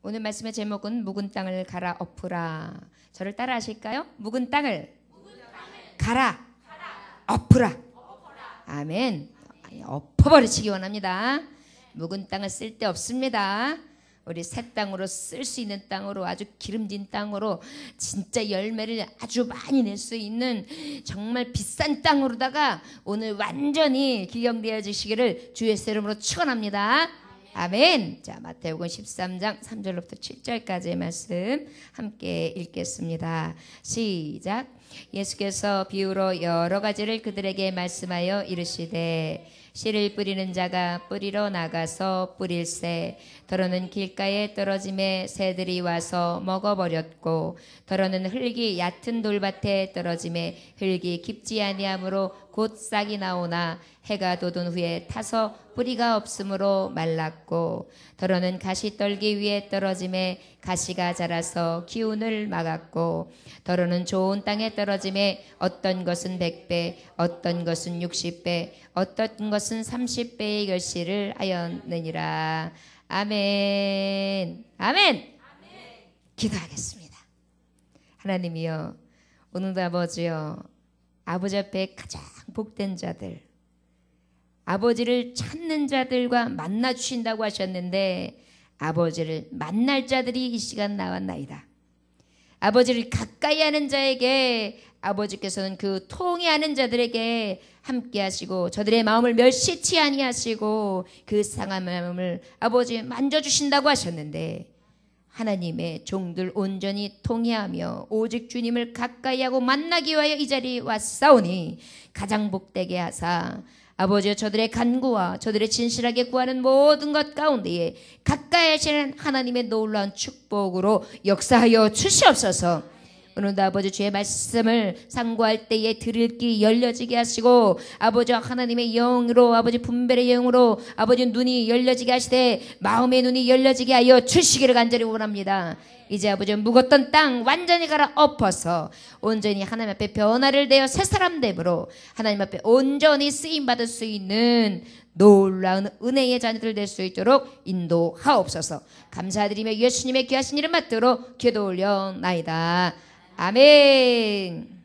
오늘 말씀의 제목은 묵은 땅을 갈아엎으라. 저를 따라 하실까요? 묵은 땅을 갈아엎으라. 아멘. 엎어버리시기 원합니다. 묵은 땅을 쓸 데 없습니다. 우리 새 땅으로 쓸 수 있는 땅으로, 아주 기름진 땅으로, 진짜 열매를 아주 많이 낼 수 있는 정말 비싼 땅으로다가 오늘 완전히 기경되어 주시기를 주의 이름으로 축원합니다. 아멘. 자, 마태복음 13장 3절로부터 7절까지의 말씀 함께 읽겠습니다. 시작. 예수께서 비유로 여러 가지를 그들에게 말씀하여 이르시되 씨를 뿌리는 자가 뿌리러 나가서 뿌릴새 더러는 길가에 떨어짐에 새들이 와서 먹어버렸고 더러는 흙이 얕은 돌밭에 떨어짐에 흙이 깊지 아니하므로 곧 싹이 나오나 해가 돋은 후에 타서 뿌리가 없으므로 말랐고 더러는 가시떨기 위에 떨어짐에 가시가 자라서 기운을 막았고 더러는 좋은 땅에 떨어짐에 어떤 것은 100배 어떤 것은 60배 어떤 것은 30배의 결실을 하였느니라. 아멘. 아멘. 기도하겠습니다. 하나님이여, 오늘도 아버지여, 아버지 앞에 가장 복된 자들, 아버지를 찾는 자들과 만나 주신다고 하셨는데 아버지를 만날 자들이 이 시간 나왔나이다. 아버지를 가까이 하는 자에게 아버지께서는 그 통해하는 자들에게 함께 하시고 저들의 마음을 멸시치 아니하시고 그 상한 마음을 아버지 만져주신다고 하셨는데 하나님의 종들 온전히 통해하며 오직 주님을 가까이 하고 만나기 위하여 이 자리에 왔사오니 가장 복되게 하사 아버지여 저들의 간구와 저들의 진실하게 구하는 모든 것 가운데에 가까이 하시는 하나님의 놀라운 축복으로 역사하여 주시옵소서. 오늘도 아버지 주의 말씀을 상고할 때에 들을 귀 열려지게 하시고 아버지 하나님의 영으로 아버지 분별의 영으로 아버지 눈이 열려지게 하시되 마음의 눈이 열려지게 하여 주시기를 간절히 원합니다. 이제 아버지 묵었던 땅 완전히 갈아엎어서 온전히 하나님 앞에 변화를 내어 새 사람 됨으로 하나님 앞에 온전히 쓰임받을 수 있는 놀라운 은혜의 자녀들 될 수 있도록 인도하옵소서. 감사드리며 예수님의 귀하신 이름 받들어 기도 올려나이다. 아멘.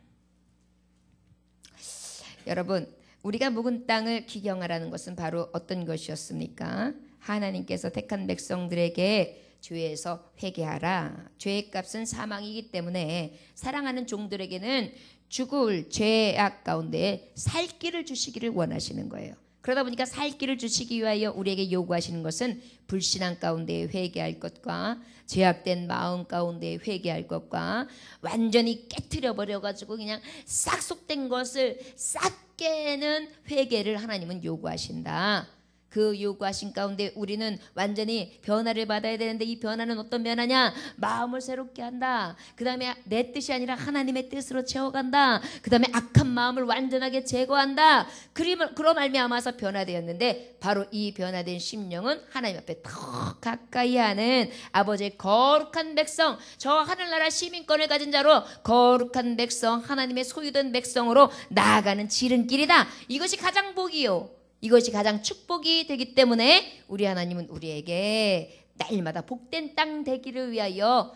여러분, 우리가 묵은 땅을 기경하라는 것은 바로 어떤 것이었습니까? 하나님께서 택한 백성들에게 죄에서 회개하라. 죄의 값은 사망이기 때문에 사랑하는 종들에게는 죽을 죄악 가운데 살 길을 주시기를 원하시는 거예요. 그러다 보니까 살 길을 주시기 위하여 우리에게 요구하시는 것은 불신앙 가운데 회개할 것과 죄악된 마음 가운데 회개할 것과 완전히 깨트려 버려가지고 그냥 싹속된 것을 싹 깨는 회개를 하나님은 요구하신다. 그 요구하신 가운데 우리는 완전히 변화를 받아야 되는데 이 변화는 어떤 변화냐? 마음을 새롭게 한다. 그 다음에 내 뜻이 아니라 하나님의 뜻으로 채워간다. 그 다음에 악한 마음을 완전하게 제거한다. 그로 말미암아서 변화되었는데 바로 이 변화된 심령은 하나님 앞에 더 가까이 하는 아버지의 거룩한 백성, 저 하늘나라 시민권을 가진 자로 거룩한 백성, 하나님의 소유된 백성으로 나아가는 지름길이다. 이것이 가장 복이요, 이것이 가장 축복이 되기 때문에 우리 하나님은 우리에게 날마다 복된 땅 되기를 위하여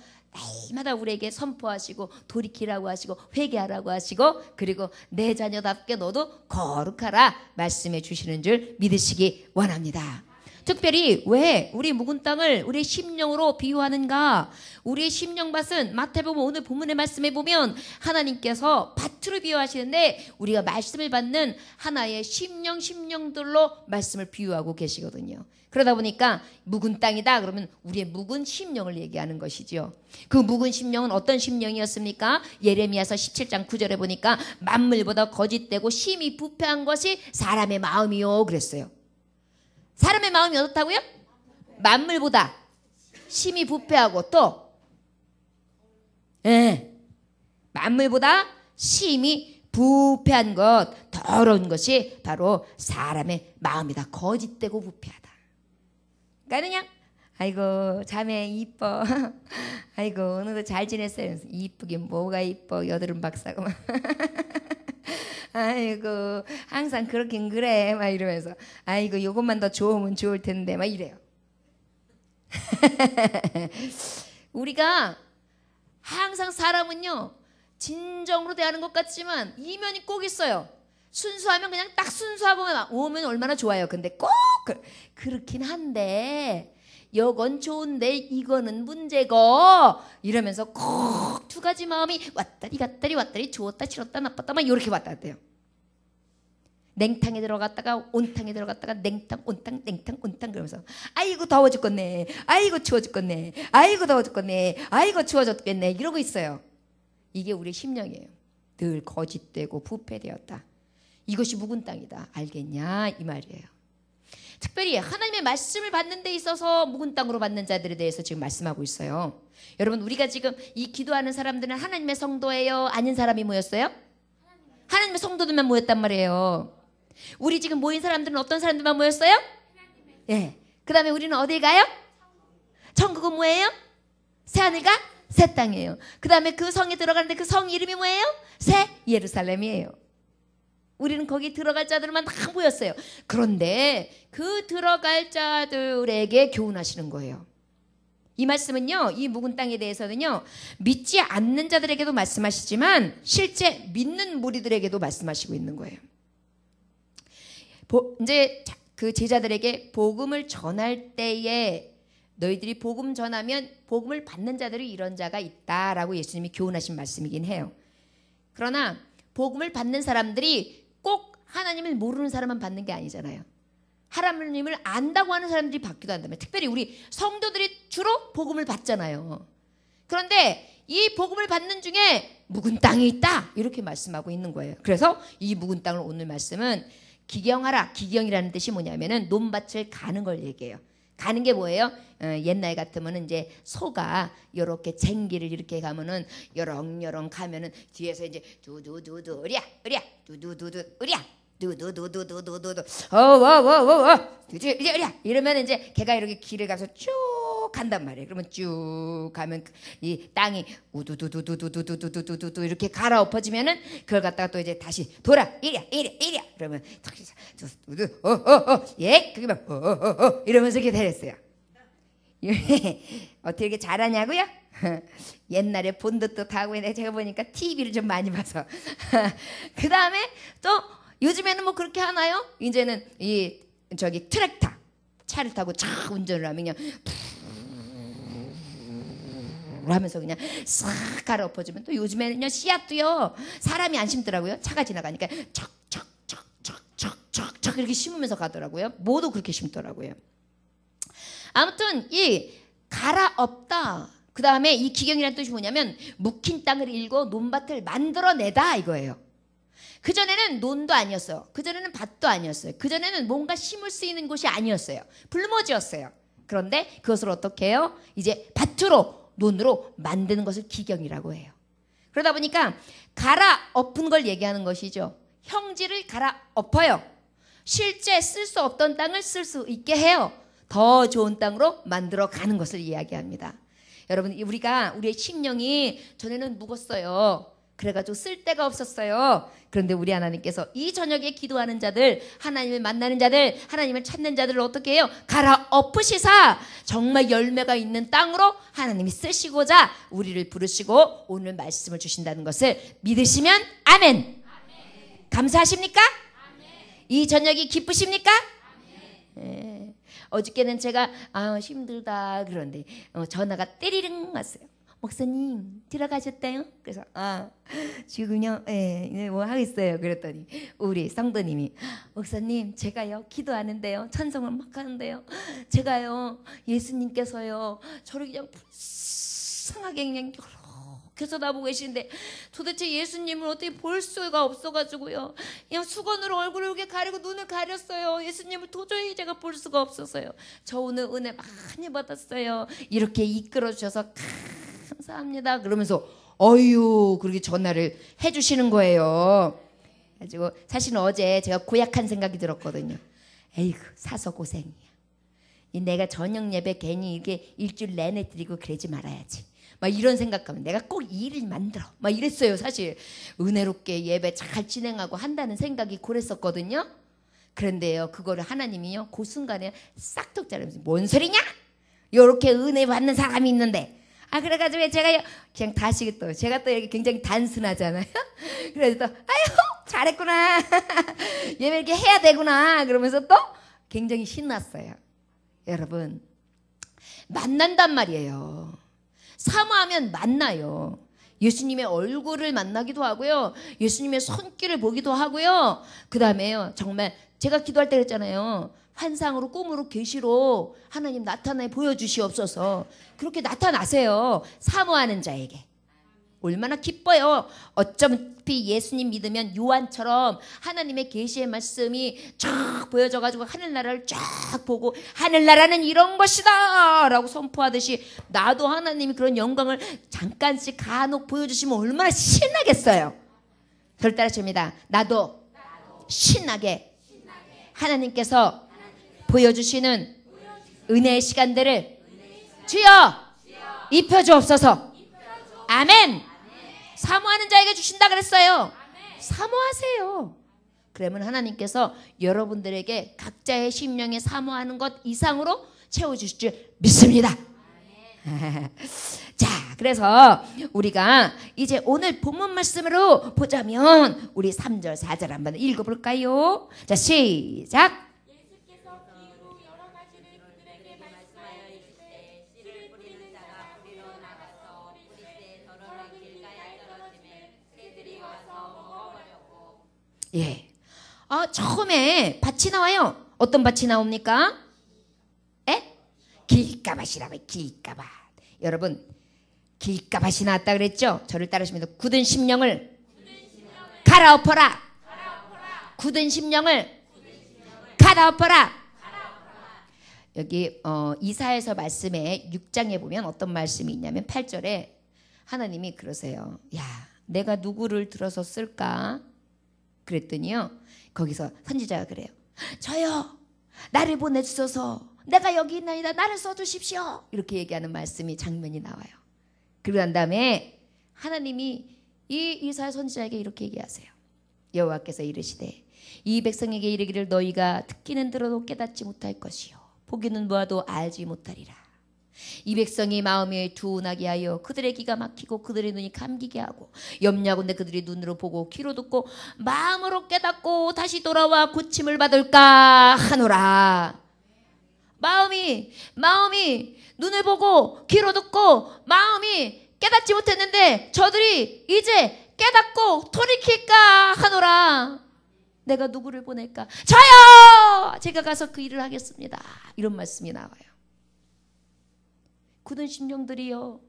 날마다 우리에게 선포하시고 돌이키라고 하시고 회개하라고 하시고 그리고 내 자녀답게 너도 거룩하라 말씀해 주시는 줄 믿으시기 원합니다. 특별히 왜 우리 묵은 땅을 우리의 심령으로 비유하는가? 우리의 심령밭은 마태복음 오늘 본문의 말씀에 보면 하나님께서 밭으로 비유하시는데 우리가 말씀을 받는 하나의 심령들로 말씀을 비유하고 계시거든요. 그러다 보니까 묵은 땅이다 그러면 우리의 묵은 심령을 얘기하는 것이죠. 그 묵은 심령은 어떤 심령이었습니까? 예레미야서 17장 9절에 보니까 만물보다 거짓되고 심히 부패한 것이 사람의 마음이요 그랬어요. 사람의 마음이 어떻다고요? 만물보다 심히 부패하고 또 만물보다 심히 부패한 것, 더러운 것이 바로 사람의 마음이다. 거짓되고 부패하다. 그러니까 그냥 아이고 자매 이뻐 아이고 오늘도 잘 지냈어요. 이쁘긴 뭐가 이뻐 여드름 박사고 아이고 항상 그렇긴 그래 막 이러면서 아이고 요것만 더 좋으면 좋을 텐데 막 이래요. 우리가 항상 사람은요 진정으로 대하는 것 같지만 이면이 꼭 있어요. 순수하면 그냥 딱 순수하고 오면 얼마나 좋아요. 근데 꼭 그렇긴 한데 이건 좋은데 이거는 문제고 이러면서 꼭 두 가지 마음이 왔다리 갔다리 왔다리 좋았다 싫었다 나빴다 막 이렇게 왔다 갔대요. 냉탕에 들어갔다가 온탕에 들어갔다가 냉탕 온탕 냉탕 온탕 그러면서 아이고 더워 죽겠네, 아이고 추워 죽겠네, 아이고 더워 죽겠네, 아이고 추워 죽겠네 이러고 있어요. 이게 우리의 심령이에요. 늘 거짓되고 부패되었다. 이것이 묵은 땅이다. 알겠냐 이 말이에요. 특별히 하나님의 말씀을 받는 데 있어서 묵은 땅으로 받는 자들에 대해서 지금 말씀하고 있어요. 여러분 우리가 지금 이 기도하는 사람들은 하나님의 성도예요? 아닌 사람이 모였어요? 하나님의 성도들만 모였단 말이에요. 우리 지금 모인 사람들은 어떤 사람들만 모였어요? 예. 그 다음에 우리는 어딜 가요? 천국은 뭐예요? 새하늘과 새 땅이에요. 그 다음에 그 성에 들어가는데 그 성 이름이 뭐예요? 새 예루살렘이에요. 우리는 거기 들어갈 자들만 다 모였어요. 그런데 그 들어갈 자들에게 교훈하시는 거예요. 이 말씀은요, 이 묵은 땅에 대해서는요, 믿지 않는 자들에게도 말씀하시지만 실제 믿는 무리들에게도 말씀하시고 있는 거예요. 이제 그 제자들에게 복음을 전할 때에 너희들이 복음 전하면 복음을 받는 자들이 이런 자가 있다라고 예수님이 교훈하신 말씀이긴 해요. 그러나 복음을 받는 사람들이 꼭 하나님을 모르는 사람만 받는 게 아니잖아요. 하나님을 안다고 하는 사람들이 받기도 한다면, 특별히 우리 성도들이 주로 복음을 받잖아요. 그런데 이 복음을 받는 중에 묵은 땅이 있다 이렇게 말씀하고 있는 거예요. 그래서 이 묵은 땅을 오늘 말씀은 기경하라. 기경이라는 뜻이 뭐냐면은 논밭을 가는 걸 얘기해요. 가는 게 뭐예요? 옛날 같으면은 이제 소가 이렇게 쟁기를 이렇게 가면은 여렁여렁 가면은 뒤에서 이제 두두두두 으랴 으랴 두두두두 으랴 두두두두두두두 어워워워워 으랴 이러면 이제 걔가 이렇게 길을 가서 쭉 간단 말이에요. 그러면 쭉 가면 이 땅이 우두두두두두두두두두두 이렇게 갈아엎어지면은 그걸 갖다가 또 이제 다시 돌아 이랴 그러면 두두 예 그게 막 이러면서 이렇게 되랬어요. 어떻게 이렇게 잘하냐고요? 옛날에 본드도 타고 있는데 제가 보니까 TV를 좀 많이 봐서 그 다음에 또 요즘에는 뭐 그렇게 하나요? 이제는 이 저기 트랙터 차를 타고 쫙 운전을 하면 그냥 하면서 그냥 싹 갈아엎어주면 또 요즘에는요 씨앗도요 사람이 안 심더라고요. 차가 지나가니까 척척척척척척 이렇게 심으면서 가더라고요. 모두 그렇게 심더라고요. 아무튼 이 갈아엎다 그 다음에 이 기경이라는 뜻이 뭐냐면 묵힌 땅을 일고 논밭을 만들어내다 이거예요. 그전에는 논도 아니었어요. 그전에는 밭도 아니었어요. 그전에는 뭔가 심을 수 있는 곳이 아니었어요. 불모지였어요. 그런데 그것을 어떻게 해요? 이제 밭으로 논으로 만드는 것을 기경이라고 해요. 그러다 보니까 갈아엎은 걸 얘기하는 것이죠. 형질을 갈아엎어요. 실제 쓸 수 없던 땅을 쓸 수 있게 해요. 더 좋은 땅으로 만들어 가는 것을 이야기합니다. 여러분 우리의 심령이 전에는 묵었어요. 그래가지고 쓸 데가 없었어요. 그런데 우리 하나님께서 이 저녁에 기도하는 자들, 하나님을 만나는 자들, 하나님을 찾는 자들을 어떻게 해요? 갈아엎으시사 정말 열매가 있는 땅으로 하나님이 쓰시고자 우리를 부르시고 오늘 말씀을 주신다는 것을 믿으시면 아멘. 아멘. 감사하십니까? 아멘. 이 저녁이 기쁘십니까? 아멘. 어저께는 제가 힘들다 그런데 전화가 때리릉 왔어요. 목사님 들어가셨대요? 그래서 지금요 뭐 하겠어요. 그랬더니 우리 성도님이 목사님 제가요 기도하는데요 찬송을 막 하는데요 제가요 예수님께서요 저를 그냥 불쌍하게 그냥 이렇게 쳐다보고 계시는데 도대체 예수님을 어떻게 볼 수가 없어가지고요 그냥 수건으로 얼굴을 이렇게 가리고 눈을 가렸어요. 예수님을 도저히 제가 볼 수가 없어서요. 저 오늘 은혜 많이 받았어요. 이렇게 이끌어 주셔서 감사합니다. 그러면서 그렇게 전화를 해주시는 거예요. 가지고 사실은 어제 제가 고약한 생각이 들었거든요. 에이구 사서 고생이야. 내가 저녁 예배 괜히 이렇게 일주일 내내 드리고 그러지 말아야지. 막 이런 생각하면 내가 꼭 일을 만들어. 막 이랬어요. 사실 은혜롭게 예배 잘 진행하고 한다는 생각이 그랬었거든요. 그런데요 그거를 하나님이요 그 순간에 싹둑 자르면서 뭔 소리냐? 요렇게 은혜 받는 사람이 있는데. 그래가지고 제가 그냥 다시 또 제가 또 이렇게 굉장히 단순하잖아요. 그래서 또 아유 잘했구나. 얘 이렇게 해야 되구나. 그러면서 또 굉장히 신났어요. 여러분 만난단 말이에요. 사모하면 만나요. 예수님의 얼굴을 만나기도 하고요. 예수님의 손길을 보기도 하고요. 그 다음에요. 정말 제가 기도할 때 그랬잖아요. 환상으로 꿈으로 계시로 하나님 나타내 보여주시옵소서. 그렇게 나타나세요. 사모하는 자에게. 얼마나 기뻐요. 어차피 예수님 믿으면 요한처럼 하나님의 계시의 말씀이 쫙 보여져가지고 하늘나라를 쫙 보고 하늘나라는 이런 것이다 라고 선포하듯이 나도 하나님이 그런 영광을 잠깐씩 간혹 보여주시면 얼마나 신나겠어요. 저를 따라합니다. 나도 신나게 하나님께서 보여주시는 은혜의 시간들을 주여 입혀주옵소서. 아멘. 사모하는 자에게 주신다 그랬어요. 사모하세요. 그러면 하나님께서 여러분들에게 각자의 심령에 사모하는 것 이상으로 채워주실 줄 믿습니다. 자, 그래서 우리가 이제 오늘 본문 말씀으로 보자면 우리 3절 4절 한번 읽어볼까요? 자, 시작. 예. 처음에 밭이 나와요. 어떤 밭이 나옵니까? 길가밭이라고 해요. 길가밭. 여러분, 길가밭이 나왔다 그랬죠? 저를 따르시면서 굳은 심령을 갈아엎어라. 굳은 심령을 갈아엎어라. 여기 이사야서 말씀에 6장에 보면 어떤 말씀이 있냐면 8절에 하나님이 그러세요. 야, 내가 누구를 들어서 쓸까? 그랬더니요. 거기서 선지자가 그래요. 저요. 나를 보내주소서. 내가 여기 있나이다. 나를 써주십시오. 이렇게 얘기하는 말씀이 장면이 나와요. 그리고 난 다음에 하나님이 이 이사야 선지자에게 이렇게 얘기하세요. 여호와께서 이르시되 이 백성에게 이르기를 너희가 듣기는 들어도 깨닫지 못할 것이요 보기는 보아도 알지 못하리라. 이 백성이 마음이 둔하게 하여 그들의 귀가 막히고 그들의 눈이 감기게 하고 염려하건대 그들이 눈으로 보고 귀로 듣고 마음으로 깨닫고 다시 돌아와 고침을 받을까 하노라. 마음이 눈을 보고 귀로 듣고 마음이 깨닫지 못했는데 저들이 이제 깨닫고 돌이킬까 하노라. 내가 누구를 보낼까? 저요! 제가 가서 그 일을 하겠습니다. 이런 말씀이 나와요. 굳은 심령들이요.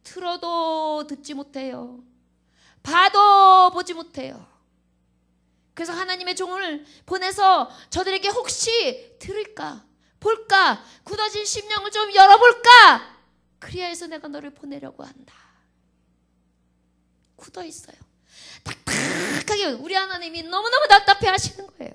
들어도 듣지 못해요. 봐도 보지 못해요. 그래서 하나님의 종을 보내서 저들에게 혹시 들을까? 볼까? 굳어진 심령을 좀 열어볼까? 그리하여서 내가 너를 보내려고 한다. 굳어 있어요. 딱딱하게 우리 하나님이 너무너무 답답해 하시는 거예요.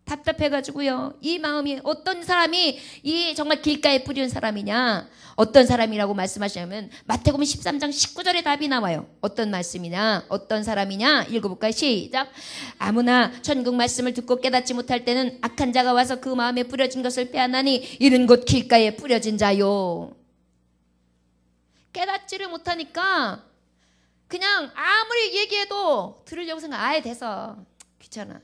답답해가지고요. 이 마음이 어떤 사람이 이 정말 길가에 뿌리는 사람이냐? 어떤 사람이라고 말씀하시냐면 마태복음 13장 19절에 답이 나와요. 어떤 말씀이냐? 어떤 사람이냐? 읽어볼까요? 시작. 아무나 천국 말씀을 듣고 깨닫지 못할 때는 악한 자가 와서 그 마음에 뿌려진 것을 빼앗나니 이는 곧 길가에 뿌려진 자요. 깨닫지를 못하니까 그냥 아무리 얘기해도 들으려고 생각 아예 돼서 귀찮아.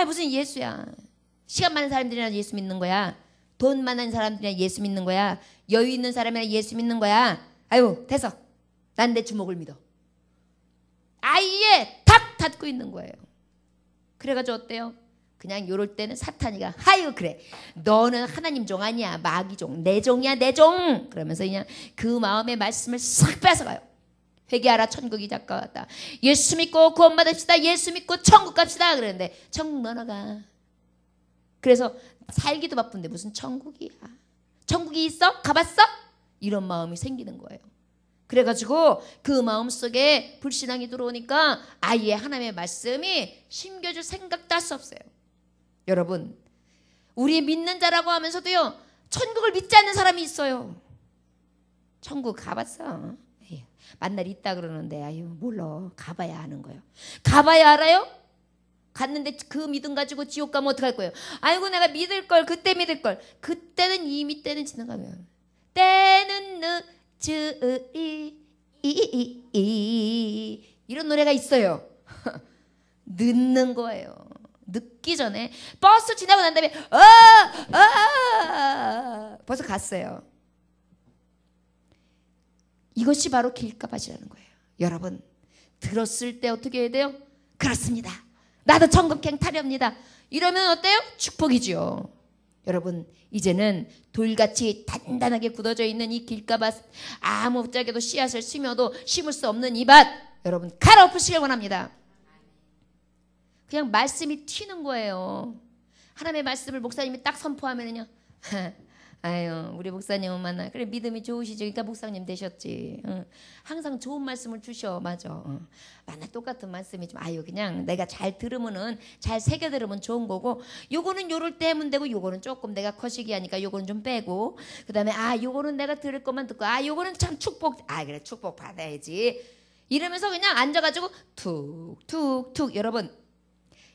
무슨 예수야. 시간 많은 사람들이나 예수 믿는 거야. 돈 많은 사람들이나 예수 믿는 거야. 여유 있는 사람이나 예수 믿는 거야. 아유 됐어. 난 내 주먹을 믿어. 아예 탁 닫고 있는 거예요. 그래가지고 어때요? 그냥 요럴 때는 사탄이가 아유 그래 너는 하나님 종 아니야. 마귀 종. 내 종이야 내 종. 그러면서 그냥 그 마음의 말씀을 싹 뺏어가요. 회개하라 천국이 가까웠다. 예수 믿고 구원받읍시다. 예수 믿고 천국 갑시다. 그랬는데 천국 너나가. 그래서 살기도 바쁜데 무슨 천국이야. 천국이 있어? 가봤어? 이런 마음이 생기는 거예요. 그래가지고 그 마음속에 불신앙이 들어오니까 아예 하나님의 말씀이 심겨줄 생각도 할 수 없어요. 여러분 우리 믿는 자라고 하면서도요 천국을 믿지 않는 사람이 있어요. 천국 가봤어? 만날 있다 그러는데 아유 몰라. 가봐야 하는 거예요. 가봐야 알아요? 갔는데 그 믿음 가지고 지옥 가면 어떡할 거예요? 아이고 내가 믿을 걸 그때 믿을 걸. 그때는 이미 때는 지나가면 때는 늦으리 이런 노래가 있어요. 늦는 거예요. 늦기 전에 버스 지나고 난 다음에 벌써 갔어요. 이것이 바로 길가밭이라는 거예요. 여러분 들었을 때 어떻게 해야 돼요? 그렇습니다. 나도 천국행 타렵니다. 이러면 어때요? 축복이지요. 여러분 이제는 돌같이 단단하게 굳어져 있는 이 길가밭, 아무짝에도 씨앗을 심어도 심을 수 없는 이 밭, 여러분 갈아엎으시길 원합니다. 그냥 말씀이 튀는 거예요. 하나님의 말씀을 목사님이 딱 선포하면은요, 아유 우리 목사님은 만나 그래 믿음이 좋으시죠. 그러니까 목사님 되셨지. 항상 좋은 말씀을 주셔. 맞아. 만나 똑같은 말씀이 좀 아유 그냥 내가 잘 들으면은 잘 새겨 들으면 좋은 거고, 요거는 요럴 때 하면 되고, 요거는 조금 내가 거시기 하니까 요거는 좀 빼고, 그 다음에 요거는 내가 들을 것만 듣고, 요거는 참 축복, 그래 축복 받아야지 이러면서 그냥 앉아가지고 툭툭툭. 여러분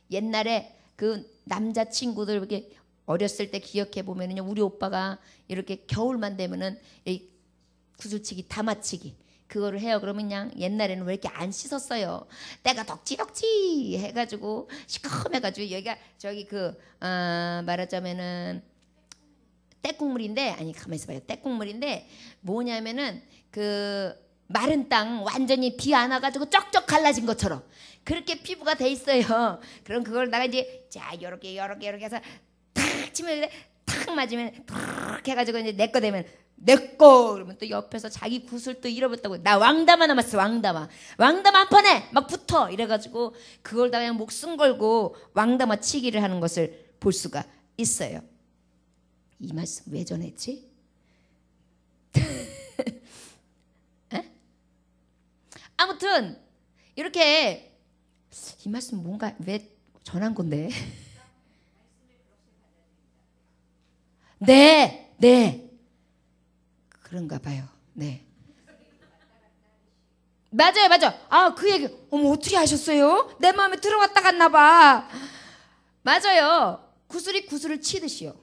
옛날에 그 남자친구들 이렇게 어렸을 때 기억해 보면은요, 우리 오빠가 이렇게 겨울만 되면은 이 구슬치기, 다마치기 그거를 해요. 그러면 그냥 옛날에는 왜 이렇게 안 씻었어요? 때가 덕지덕지 해가지고 시커매가지고 여기가 저기 말하자면은 떼국물인데, 아니 가만히 있어봐요. 떼국물인데 뭐냐면은 그 마른 땅 완전히 비 안 와가지고 쩍쩍 갈라진 것처럼 그렇게 피부가 돼 있어요. 그럼 그걸 나가 이제 자 요렇게 해서 탁 치면 탁 맞으면 탁 해가지고 이제 내 거 되면 내 거, 그러면 또 옆에서 자기 구슬 또 잃어버렸다고, 나 왕다마 남았어. 왕다마 한 판에 막 붙어 이래가지고 그걸 다 그냥 목숨 걸고 왕다마 치기를 하는 것을 볼 수가 있어요. 이 말씀 왜 전했지? 아무튼 이렇게 이 말씀 뭔가 왜 전한 건데? 네 그런가 봐요. 네 맞아요. 그 얘기 어머 어떻게 하셨어요? 내 마음에 들어갔다 갔나 봐. 맞아요. 구슬이 구슬을 치듯이요.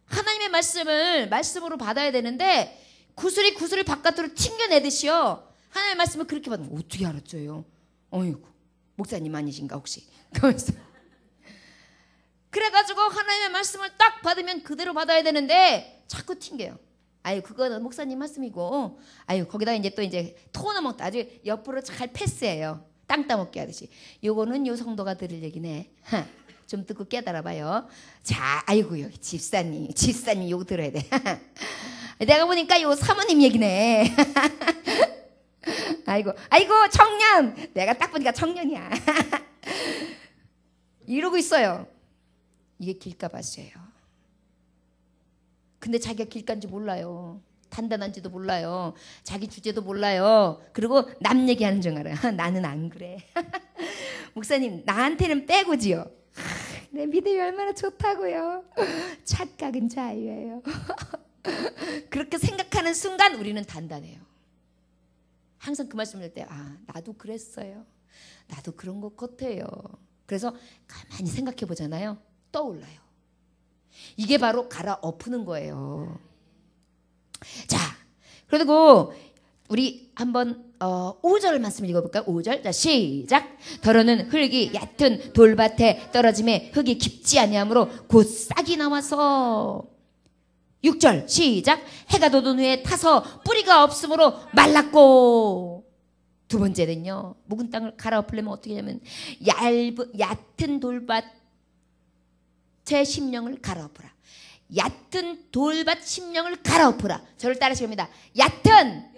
하나님의 말씀을 말씀으로 받아야 되는데 구슬이 구슬을 바깥으로 튕겨내듯이요. 하나님의 말씀을 그렇게 받으면 어떻게 알았어요? 어이구 목사님 아니신가 혹시? 그래가지고 하나님의 말씀을 딱 받으면 그대로 받아야 되는데 자꾸 튕겨요. 아유 그거는 목사님 말씀이고, 아유 거기다 이제 또 이제 토너 먹다 아주 옆으로 잘 패스해요. 땅 따먹기 하듯이. 요거는 요 성도가 들을 얘기네. 좀 듣고 깨달아봐요. 자, 아이고요 집사님 요거 들어야 돼. 내가 보니까 요 사모님 얘기네. 아이고 청년, 내가 딱 보니까 청년이야. 이러고 있어요. 이게 길가밭이에요. 근데 자기가 길가인지 몰라요. 단단한지도 몰라요. 자기 주제도 몰라요. 그리고 남 얘기하는 줄 알아요. 나는 안 그래. 목사님 나한테는 빼고지요. 내 믿음이 얼마나 좋다고요. 착각은 자유예요. 그렇게 생각하는 순간 우리는 단단해요. 항상 그 말씀을 할 때 나도 그랬어요. 나도 그런 것 같아요. 그래서 가만히 생각해 보잖아요. 떠올라요. 이게 바로 갈아엎는 거예요. 자, 그리고 우리 한번 5절 말씀을 읽어볼까요? 5절. 자, 시작. 더러는 흙이 얕은 돌밭에 떨어짐에 흙이 깊지 아니하므로 곧 싹이 나와서. 6절 시작. 해가 돋은 후에 타서 뿌리가 없으므로 말랐고. 두 번째는요, 묵은 땅을 갈아엎으려면 어떻게 하냐면 얕은 돌밭 제 심령을 갈아엎으라. 얕은 돌밭 심령을 갈아엎으라. 저를 따르시옵니다. 얕은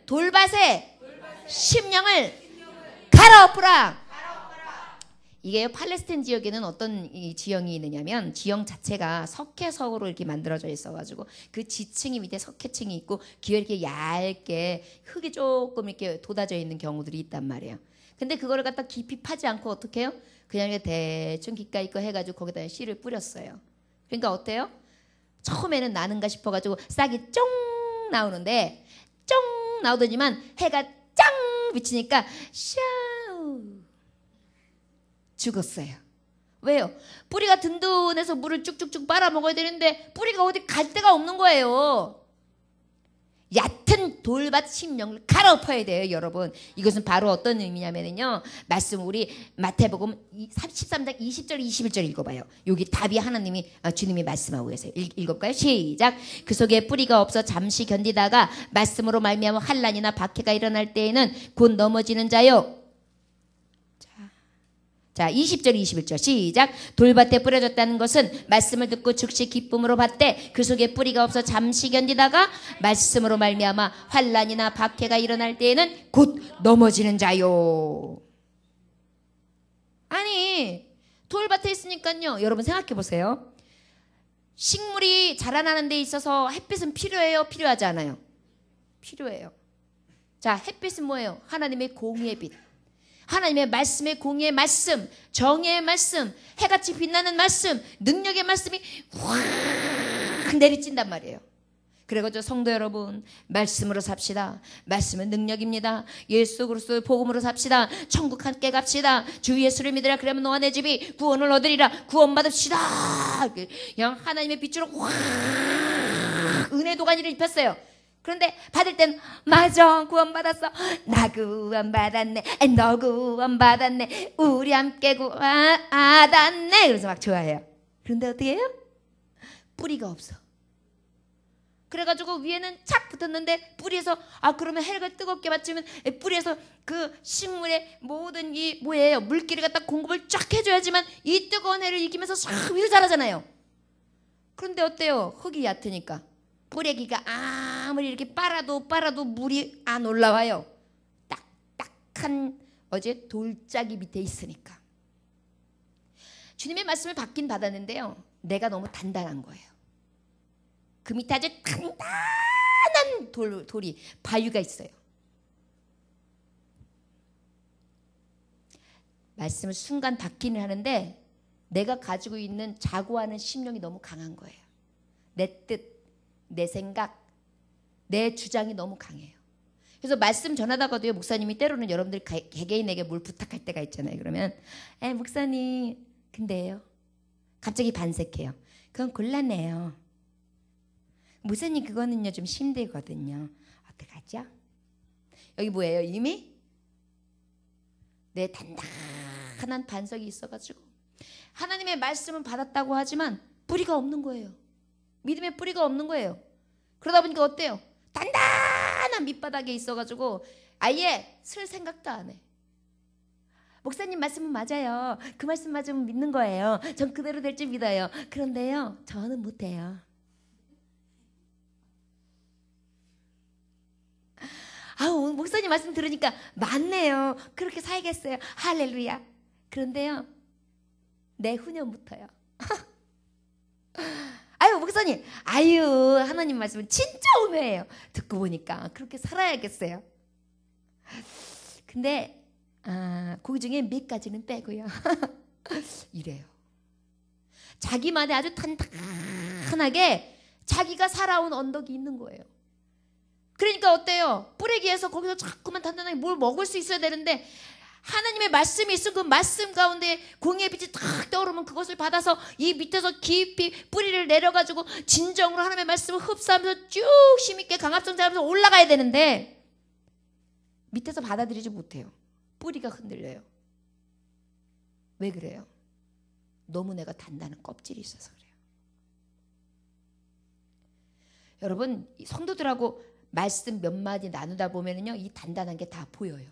돌밭의 심령을 갈아엎으라. 이게 팔레스타인 지역에는 어떤 이 지형이 있느냐면, 지형 자체가 석회석으로 이렇게 만들어져 있어가지고 그 지층이 밑에 석회층이 있고 기어 이렇게 얇게 흙이 조금 이렇게 돋아져 있는 경우들이 있단 말이에요. 근데 그거를 갖다 깊이 파지 않고 어떻게 해요? 그냥 대충 기가 있고 해가지고 거기다 씨를 뿌렸어요. 그러니까 어때요? 처음에는 나는가 싶어가지고 싹이 쫑 나오는데, 쫑 나오더니만 해가 짱 비치니까 샤우 죽었어요. 왜요? 뿌리가 든든해서 물을 쭉쭉쭉 빨아먹어야 되는데 뿌리가 어디 갈 데가 없는 거예요. 얕은 돌밭 심령을 갈아엎어야 돼요, 여러분. 이것은 바로 어떤 의미냐면요, 말씀 우리 마태복음 13장 20절 21절 읽어봐요. 여기 답이 하나님이 주님이 말씀하고 계세요. 읽어볼까요? 시작. 그 속에 뿌리가 없어 잠시 견디다가 말씀으로 말미암아 환난이나 박해가 일어날 때에는 곧 넘어지는 자요. 자, 20절 21절 시작. 돌밭에 뿌려졌다는 것은 말씀을 듣고 즉시 기쁨으로 받되 그 속에 뿌리가 없어 잠시 견디다가 말씀으로 말미암아 환난이나 박해가 일어날 때에는 곧 넘어지는 자요. 아니, 돌밭에 있으니까요, 여러분 생각해 보세요. 식물이 자라나는 데 있어서 햇빛은 필요해요, 필요하지 않아요? 필요해요. 자, 햇빛은 뭐예요? 하나님의 공의의 빛, 하나님의 말씀의 공의의 말씀, 정의의 말씀, 해같이 빛나는 말씀, 능력의 말씀이 확 내리친단 말이에요. 그래가지고 성도 여러분, 말씀으로 삽시다. 말씀은 능력입니다. 예수 그리스도의 복음으로 삽시다. 천국 함께 갑시다. 주 예수를 믿으라. 그러면 너와 내 집이 구원을 얻으리라. 구원 받읍시다. 그냥 하나님의 빛으로 확 은혜 도가니를 입혔어요. 그런데 받을 땐 맞아, 구원받았어, 나 구원받았네, 너 구원받았네, 우리 함께 구원받았네. 그래서 막 좋아해요. 그런데 어떻게 해요? 뿌리가 없어. 그래가지고 위에는 착 붙었는데 뿌리에서 그러면 해가 뜨겁게 받치면 뿌리에서 그 식물의 모든 이 뭐예요, 물기를 갖다 공급을 쫙 해줘야지만 이 뜨거운 해를 이기면서 싹 위로 자라잖아요. 그런데 어때요? 흙이 얕으니까 뿌레기가 아무리 이렇게 빨아도 물이 안 올라와요. 딱딱한 어제 돌짝이 밑에 있으니까. 주님의 말씀을 받긴 받았는데요, 내가 너무 단단한 거예요. 그 밑에 아주 단단한 돌이 바위가 있어요. 말씀을 순간 받기는 하는데 내가 가지고 있는 자고하는 심령이 너무 강한 거예요. 내 뜻, 내 생각, 내 주장이 너무 강해요. 그래서 말씀 전하다가도요, 목사님이 때로는 여러분들 개개인에게 뭘 부탁할 때가 있잖아요. 그러면 목사님 근데요, 갑자기 반색해요. 그건 곤란해요. 목사님 그거는요 좀 힘들거든요. 어떡하죠? 여기 뭐예요? 이미 내 단단한 반석이 있어가지고 하나님의 말씀은 받았다고 하지만 뿌리가 없는 거예요. 믿음의 뿌리가 없는 거예요. 그러다 보니까 어때요? 단단한 밑바닥에 있어가지고 아예 쓸 생각도 안 해. 목사님 말씀은 맞아요. 그 말씀 맞으면 믿는 거예요. 전 그대로 될 줄 믿어요. 그런데요, 저는 못해요. 아우, 목사님 말씀 들으니까 맞네요. 그렇게 살겠어요. 할렐루야. 그런데요, 내 후년부터요. 아유, 목사님, 하나님 말씀은 진짜 오묘해요. 듣고 보니까 그렇게 살아야겠어요. 근데 그 중에 몇 가지는 빼고요. 이래요. 자기만의 아주 단단하게 자기가 살아온 언덕이 있는 거예요. 그러니까 어때요? 뿌리기에서 거기서 자꾸만 단단하게 뭘 먹을 수 있어야 되는데 하나님의 말씀이 있으면 그 말씀 가운데 공의의 빛이 탁 떠오르면 그것을 받아서 이 밑에서 깊이 뿌리를 내려가지고 진정으로 하나님의 말씀을 흡수하면서 쭉 힘있게 강압성 자라면서 올라가야 되는데 밑에서 받아들이지 못해요. 뿌리가 흔들려요. 왜 그래요? 너무 내가 단단한 껍질이 있어서 그래요. 여러분, 성도들하고 말씀 몇 마디 나누다 보면은요, 이 단단한 게 다 보여요.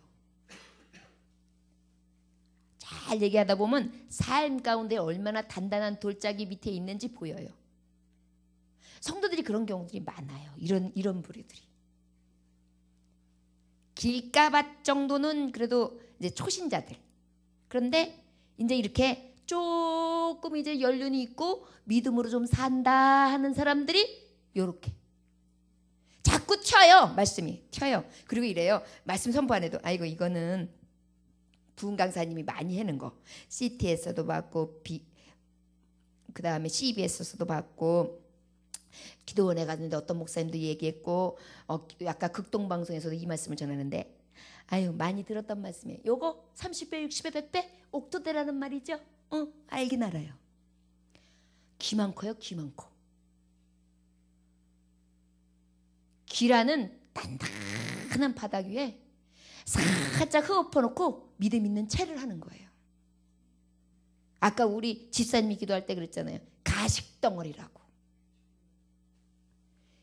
잘 얘기하다 보면 삶 가운데 얼마나 단단한 돌짝이 밑에 있는지 보여요. 성도들이 그런 경우들이 많아요. 이런 부류들이. 길가밭 정도는 그래도 이제 초신자들. 그런데 이제 이렇게 조금 이제 연륜이 있고 믿음으로 좀 산다 하는 사람들이 요렇게 자꾸 튀어요. 말씀이 튀어요. 그리고 이래요. 말씀 선포 안 해도 아이고 이거는 부흥 강사님이 많이 하는 거. CT에서도 받고 그 다음에 CBS에서도 받고 기도원에 갔는데 어떤 목사님도 얘기했고 아까 극동방송에서도 이 말씀을 전하는데 아유, 많이 들었던 말씀이에요. 요거 30배, 60배, 100배 옥토대라는 말이죠. 알긴 알아요. 귀 많고요, 귀 많고. 귀라는 단단한 바닥 위에 살짝 흡엎어놓고 믿음 있는 채를 하는 거예요. 아까 우리 집사님이 기도할 때 그랬잖아요. 가식덩어리라고.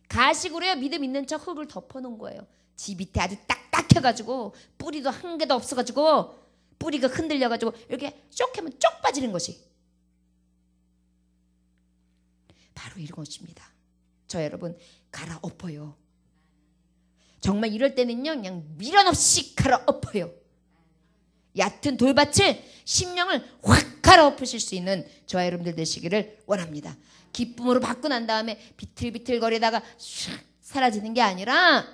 가식으로요 믿음 있는 척 흙을 덮어놓은 거예요. 지 밑에 아주 딱딱해가지고 뿌리도 한 개도 없어가지고 뿌리가 흔들려가지고 이렇게 쪽 하면 쪽 빠지는 것이 바로 이런 것입니다. 저 여러분 갈아엎어요. 정말 이럴 때는요 그냥 미련 없이 갈아엎어요. 얕은 돌밭을 심령을 확 갈아엎으실 수 있는 저와 여러분들 되시기를 원합니다. 기쁨으로 받고 난 다음에 비틀비틀거리다가 샥 사라지는 게 아니라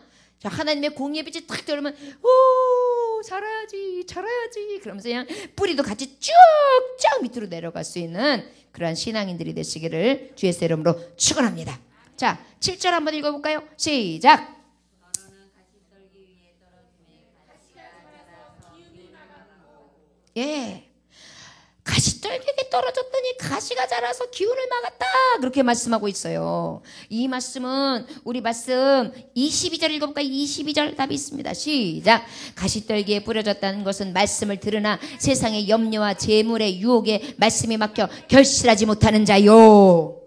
하나님의 공의의 빛이 탁 들어오면 오 잘해야지 잘해야지 그러면서 그냥 뿌리도 같이 쭉쭉 밑으로 내려갈 수 있는 그러한 신앙인들이 되시기를 주의 이름으로 축원합니다. 자 7절 한번 읽어볼까요? 시작. 예, 가시떨기에 떨어졌더니 가시가 자라서 기운을 막았다 그렇게 말씀하고 있어요. 이 말씀은 우리 말씀 22절 읽어볼까요? 22절 답이 있습니다. 시작. 가시떨기에 뿌려졌다는 것은 말씀을 들으나 세상의 염려와 재물의 유혹에 말씀이 막혀 결실하지 못하는 자요.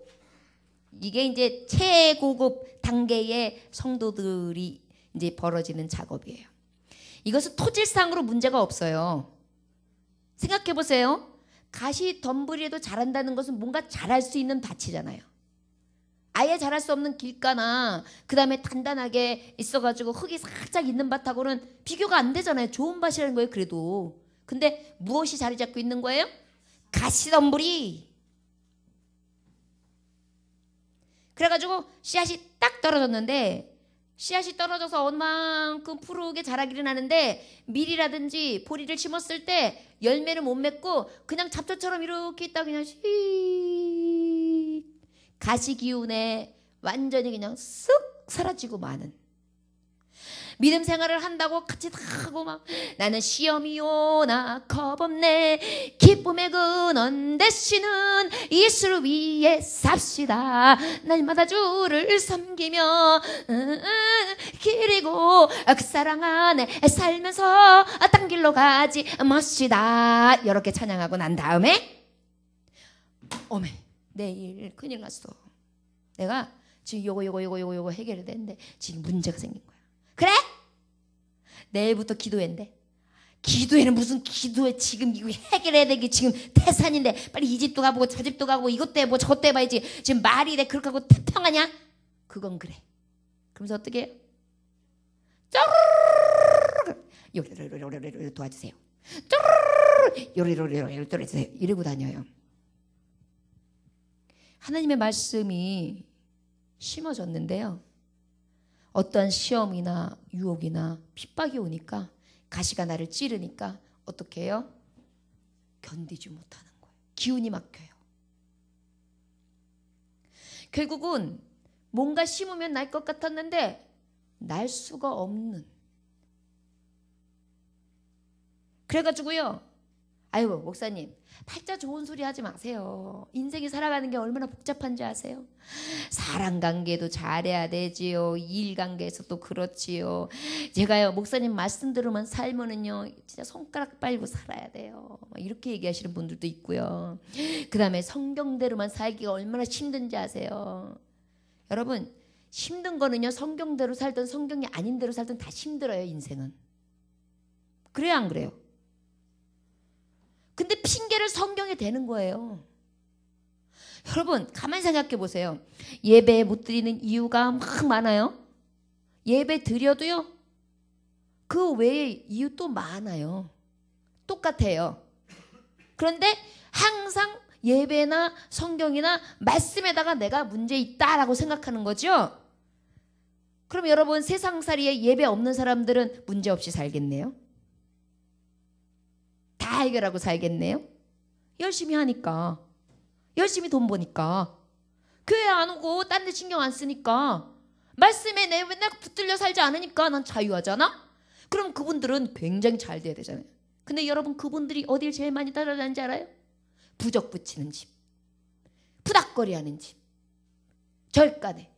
이게 이제 최고급 단계의 성도들이 이제 벌어지는 작업이에요. 이것은 토질상으로 문제가 없어요. 생각해 보세요. 가시 덤불이라도 자란다는 것은 뭔가 자랄 수 있는 밭이잖아요. 아예 자랄 수 없는 길가나 그 다음에 단단하게 있어가지고 흙이 살짝 있는 밭하고는 비교가 안 되잖아요. 좋은 밭이라는 거예요. 그래도. 근데 무엇이 자리 잡고 있는 거예요? 가시 덤불이. 그래가지고 씨앗이 딱 떨어졌는데 씨앗이 떨어져서 얼만큼 푸르게 자라기는 하는데 밀이라든지 보리를 심었을 때 열매를 못 맺고 그냥 잡초처럼 이렇게 있다 그냥 가시 기운에 완전히 그냥 쓱 사라지고 마는 믿음 생활을 한다고 같이 다 하고 막 나는 시험이 오나 겁없네 기쁨의 근원 되시는 예수를 위해 삽시다 날마다 주를 섬기며 그리고 그 사랑 안에 살면서 딴 길로 가지 맙시다 이렇게 찬양하고 난 다음에 어메 내일 큰일 났어 내가 지금 요거 해결해야 되는데 지금 문제가 생긴 거야 그래? 내일부터 기도회인데 기도회는 무슨 기도회 지금 이거 해결해야 되기 지금 태산인데 빨리 이 집도 가보고 저 집도 가고 이것도 해보고 저것도 해봐야지 지금 말이 돼 그렇게 하고 태평하냐? 그건 그래 그러면서 어떻게 해요? 요리로리로리로 도와주세요 요리로리로 도와주세요 이러고 다녀요. 하나님의 말씀이 심어졌는데요 어떠한 시험이나 유혹이나 핍박이 오니까 가시가 나를 찌르니까 어떻게 해요? 견디지 못하는 거예요. 기운이 막혀요. 결국은 뭔가 심으면 날 것 같았는데 날 수가 없는 그래가지고요 아유 목사님 팔자 좋은 소리 하지 마세요. 인생이 살아가는 게 얼마나 복잡한지 아세요? 사람관계도 잘해야 되지요. 일관계에서도 그렇지요. 제가요 목사님 말씀 들으면 살면은요 진짜 손가락 빨고 살아야 돼요. 이렇게 얘기하시는 분들도 있고요. 그 다음에 성경대로만 살기가 얼마나 힘든지 아세요? 여러분 힘든 거는요 성경대로 살든 성경이 아닌 대로 살든 다 힘들어요 인생은. 그래요 안 그래요? 근데 핑계를 성경에 대는 거예요. 여러분 가만히 생각해 보세요. 예배 못 드리는 이유가 막 많아요. 예배 드려도요 그 외에 이유 또 많아요. 똑같아요. 그런데 항상 예배나 성경이나 말씀에다가 내가 문제 있다라고 생각하는 거죠. 그럼 여러분 세상살이에 예배 없는 사람들은 문제 없이 살겠네요. 다 해결하고 살겠네요. 열심히 하니까 열심히 돈 버니까 교회 안 오고 딴 데 신경 안 쓰니까 말씀에 내 맨날 붙들려 살지 않으니까 난 자유하잖아. 그럼 그분들은 굉장히 잘 돼야 되잖아요. 근데 여러분 그분들이 어딜 제일 많이 따라다니는지 알아요? 부적 붙이는 집, 푸닥거리하는 집, 절간에.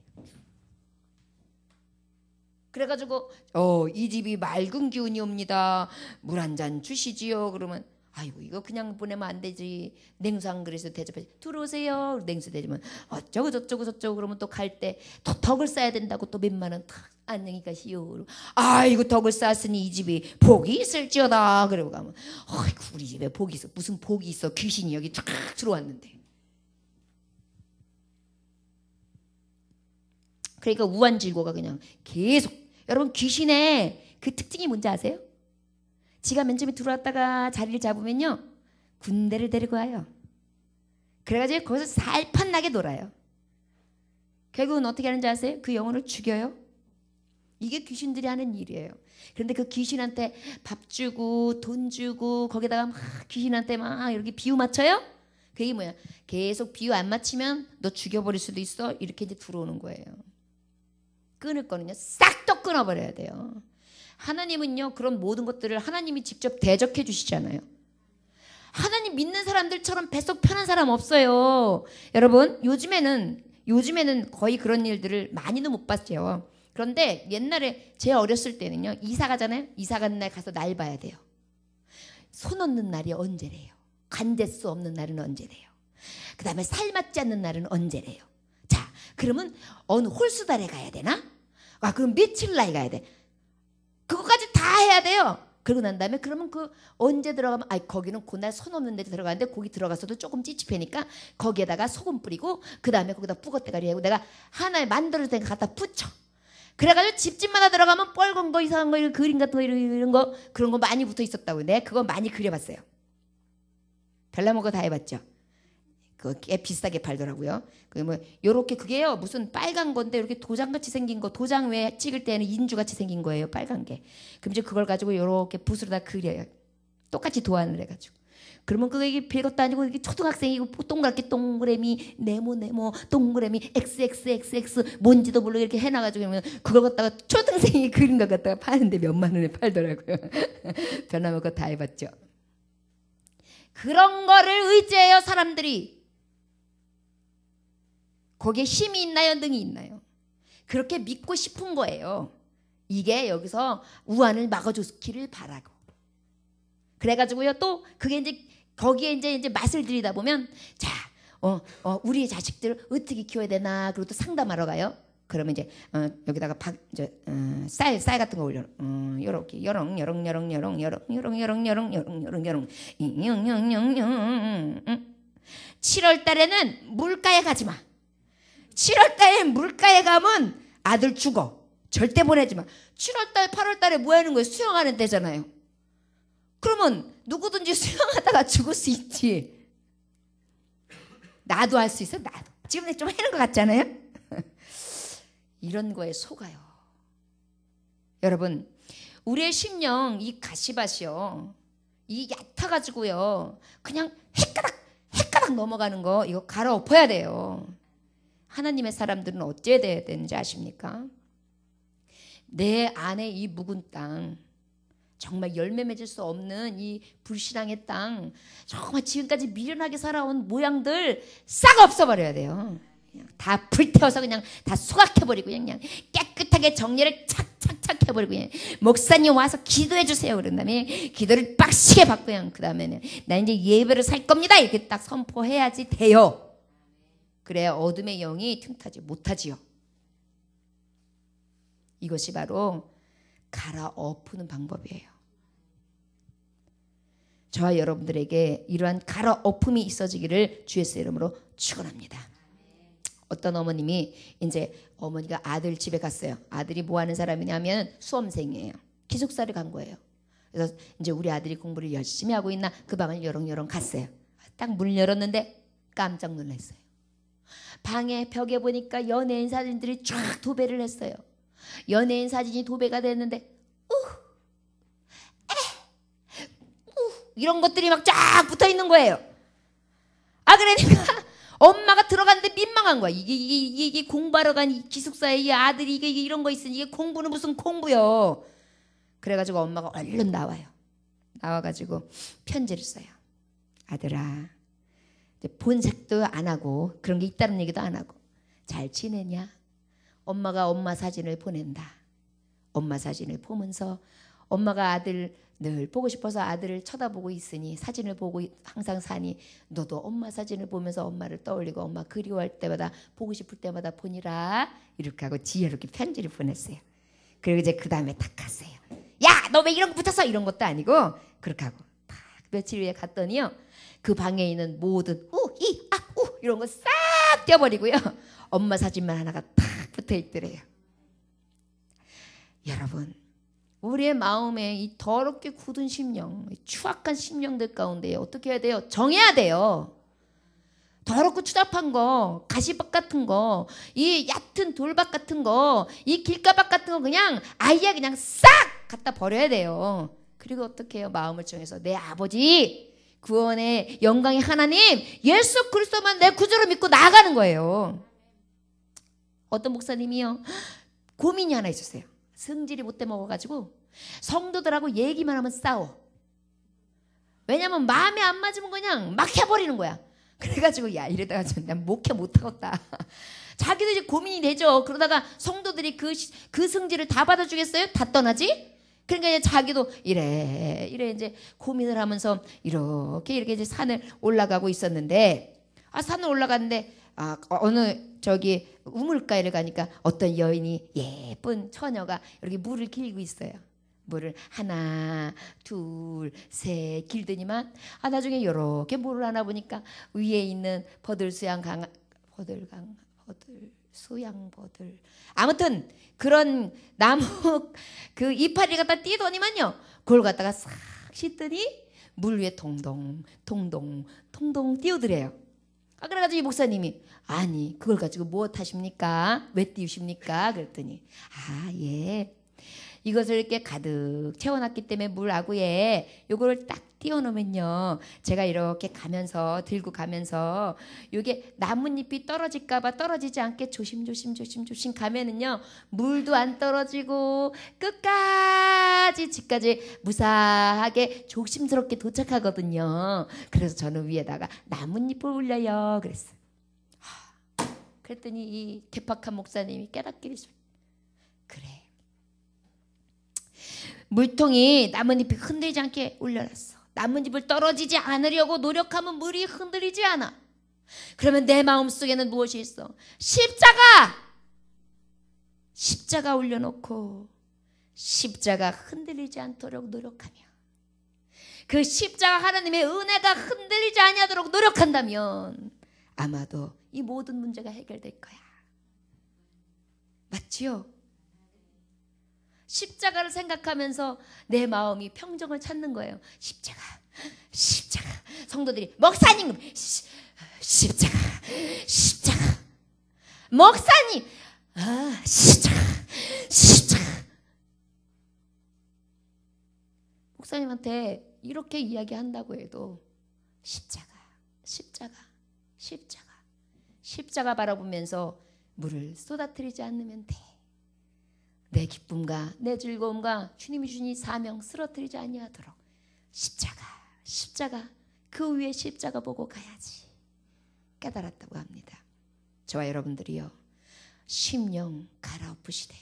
그래가지고 이 집이 맑은 기운이 옵니다. 물 한 잔 주시지요. 그러면 아이고 이거 그냥 보내면 안 되지. 냉수 한 그릇에서 대접해 들어오세요. 냉수 대접하면 어쩌고 저쩌고 저쩌고. 그러면 또 갈 때 또 덕을 쌓아야 된다고 또 몇만 원 탁 안녕히 가시오. 아이고 덕을 쌓았으니 이 집이 복이 있을지어다. 그러고 가면 아이고 우리 집에 복이 있어. 무슨 복이 있어. 귀신이 여기 쫙 들어왔는데. 그러니까 우한질고가 그냥 계속. 여러분 귀신의 그 특징이 뭔지 아세요? 지가 맨 처음에 들어왔다가 자리를 잡으면요 군대를 데리고 와요. 그래가지고 거기서 살판나게 놀아요. 결국은 어떻게 하는지 아세요? 그 영혼을 죽여요. 이게 귀신들이 하는 일이에요. 그런데 그 귀신한테 밥 주고 돈 주고 거기다가 막 귀신한테 막 이렇게 비유 맞춰요. 그게 뭐야? 계속 비유 안 맞추면 너 죽여버릴 수도 있어. 이렇게 이제 들어오는 거예요. 끊을 거는요 싹 다 끊어버려야 돼요. 하나님은요 그런 모든 것들을 하나님이 직접 대적해 주시잖아요. 하나님 믿는 사람들처럼 뱃속 편한 사람 없어요. 여러분 요즘에는 거의 그런 일들을 많이는 못 봤죠. 그런데 옛날에 제 어렸을 때는요 이사 가잖아요. 이사 가는 날 가서 날 봐야 돼요. 손 얻는 날이 언제래요? 관제수 없는 날은 언제래요? 그 다음에 살 맞지 않는 날은 언제래요? 자 그러면 어느 홀수달에 가야 되나? 그럼 며칠 나이 가야 돼? 그거까지 다 해야 돼요. 그러고 난 다음에 그러면 그 언제 들어가면 거기는 그날 손 없는 데 들어가는데 거기 들어가서도 조금 찝찝하니까 거기에다가 소금 뿌리고 그 다음에 거기다 뿌것대가리 하고 내가 하나에 만들어줄 테니까 갖다 붙여. 그래가지고 집집마다 들어가면 뻘건 거 이상한 거 그림 같은 거 이런 거 그런 거 많이 붙어 있었다고. 내가 그거 많이 그려봤어요. 별나무 거 다 해봤죠. 그게 비싸게 팔더라고요. 요렇게 그게요 무슨 빨간 건데 이렇게 도장같이 생긴 거. 도장 왜 찍을 때는 인주같이 생긴 거예요. 빨간 게. 그럼 이제 그걸 가지고 요렇게 붓으로 다 그려요. 똑같이 도안을 해가지고. 그러면 그게 별것도 아니고 이게 초등학생이고 동그랗게 동그라미 네모 동그라미 XXXX 뭔지도 모르게 이렇게 해놔가지고 그러면 그걸 갖다가 초등생이 그린 것 갖다가 파는데 몇만 원에 팔더라고요. 변함없이 그거 다 해봤죠. 그런 거를 의지해요 사람들이. 거기에 힘이 있나요? 능이 있나요? 그렇게 믿고 싶은 거예요. 이게 여기서 우환을 막아줬기를 바라고. 그래가지고요 또 그게 이제 거기에 이제 맛을 들이다 보면 자, 우리 자식들을 어떻게 키워야 되나. 그리고 또 상담하러 가요. 그러면 이제 여기다가 쌀 같은 거 올려. 요렇게 여렁 7월 달에는 물가에 가지 마. 7월 달에 물가에 가면 아들 죽어. 절대 보내지 마. 7월 달, 8월 달에 뭐 하는 거예요? 수영하는 때잖아요. 그러면 누구든지 수영하다가 죽을 수 있지. 나도 할 수 있어. 나도. 지금 좀 하는 것 같잖아요. 이런 거에 속아요. 여러분 우리의 심령 이 가시밭이요 이 얕아가지고요 그냥 헷가닥 넘어가는 거 이거 갈아엎어야 돼요. 하나님의 사람들은 어찌해야 되는지 아십니까? 내 안에 이 묵은 땅 정말 열매 맺을 수 없는 이 불신앙의 땅 정말 지금까지 미련하게 살아온 모양들 싹 없애버려야 돼요. 그냥 다 불태워서 그냥 다 소각해버리고 그냥 깨끗하게 정리를 착착착 해버리고 그냥 목사님 와서 기도해 주세요. 그런 다음에 기도를 빡시게 받고 그냥 그 다음에는 나 이제 예배를 살 겁니다. 이렇게 딱 선포해야지 돼요. 그래야 어둠의 영이 틈타지 못하지요. 이것이 바로 갈아엎는 방법이에요. 저와 여러분들에게 이러한 갈아엎음이 있어지기를 주 예수의 이름으로 축원합니다. 어떤 어머님이 이제 어머니가 아들 집에 갔어요. 아들이 뭐 하는 사람이냐면 수험생이에요. 기숙사를 간 거예요. 그래서 이제 우리 아들이 공부를 열심히 하고 있나 그 방을 여렁여렁 갔어요. 딱 문 열었는데 깜짝 놀랐어요. 방에 벽에 보니까 연예인 사진들이 쫙 도배를 했어요. 연예인 사진이 도배가 됐는데 이런 것들이 막 쫙 붙어 있는 거예요. 그러니까 엄마가 들어갔는데 민망한 거야. 이게 공부하러 간 기숙사에 이 아들이 이게 이런 거 있으니 이게 공부는 무슨 공부요. 그래가지고 엄마가 얼른 나와요. 나와가지고 편지를 써요. 아들아, 본색도 안 하고 그런 게 있다는 얘기도 안 하고 잘 지내냐? 엄마가 엄마 사진을 보낸다. 엄마 사진을 보면서 엄마가 아들 늘 보고 싶어서 아들을 쳐다보고 있으니 사진을 보고 항상 사니 너도 엄마 사진을 보면서 엄마를 떠올리고 엄마 그리워할 때마다 보고 싶을 때마다 보니라. 이렇게 하고 지혜롭게 편지를 보냈어요. 그리고 이제 그 다음에 딱 갔어요. 야, 너 왜 이런 거 붙였어? 이런 것도 아니고 그렇게 하고 딱 며칠 후에 갔더니요. 그 방에 있는 모든 우, 이, 아, 우 이런 거 싹 떼어버리고요. 엄마 사진만 하나가 딱 붙어 있더래요. 여러분, 우리의 마음에 이 더럽게 굳은 심령, 추악한 심령들 가운데 어떻게 해야 돼요? 정해야 돼요. 더럽고 추잡한 거, 가시밭 같은 거, 이 얕은 돌밭 같은 거, 이 길가밭 같은 거 그냥 아예 그냥 싹 갖다 버려야 돼요. 그리고 어떻게 해요? 마음을 정해서 내 아버지 구원의 영광의 하나님 예수 그리스도만 내 구주로 믿고 나아가는 거예요. 어떤 목사님이요. 고민이 하나 있었어요. 성질이 못돼 먹어가지고 성도들하고 얘기만 하면 싸워. 왜냐면 마음에 안 맞으면 그냥 막 해버리는 거야. 그래가지고 야 이러다가 난 목회 못하겠다. 자기도 이제 고민이 되죠. 그러다가 성도들이 그 성질을 다 받아주겠어요? 다 떠나지? 그러니까 이제 자기도 이래 이제 고민을 하면서 이렇게 이제 산을 올라가고 있었는데 산을 올라갔는데 어느 저기 우물가에를 가니까 어떤 여인이 예쁜 처녀가 이렇게 물을 길고 있어요. 물을 하나 둘 셋 길더니만 나중에 이렇게 물을 하나 보니까 위에 있는 아무튼 그런 나무 그 이파리 갖다 띄더니만요. 그걸 갖다가 싹 씻더니 물 위에 통동 띄우더래요. 그래가지고 이 목사님이 아니 그걸 가지고 무엇 하십니까? 왜 띄우십니까? 그랬더니 예 이것을 이렇게 가득 채워놨기 때문에 물 아구에 요거를 딱 띄워놓으면요 제가 이렇게 가면서 들고 가면서 요게 나뭇잎이 떨어질까봐 떨어지지 않게 조심조심 가면은요 물도 안 떨어지고 끝까지 집까지 무사하게 조심스럽게 도착하거든요. 그래서 저는 위에다가 나뭇잎을 올려요 그랬어요. 그랬더니 이 개팍한 목사님이 깨닫기를 그래 물통이 나뭇잎이 흔들리지 않게 올려놨어. 나뭇잎을 떨어지지 않으려고 노력하면 물이 흔들리지 않아. 그러면 내 마음속에는 무엇이 있어? 십자가 올려놓고 십자가 흔들리지 않도록 노력하며 그 십자가 하나님의 은혜가 흔들리지 아니하도록 노력한다면 아마도 이 모든 문제가 해결될 거야. 맞지요? 십자가를 생각하면서 내 마음이 평정을 찾는 거예요. 십자가. 성도들이 목사님 십자가. 목사님 십자가. 목사님한테 이렇게 이야기한다고 해도 십자가 바라보면서 물을 쏟아뜨리지 않으면 돼. 내 기쁨과 내 즐거움과 주님이 주신 이 사명 쓰러뜨리지 아니하도록 십자가 그 위에 십자가 보고 가야지 깨달았다고 합니다. 저와 여러분들이요 심령 갈아엎으시되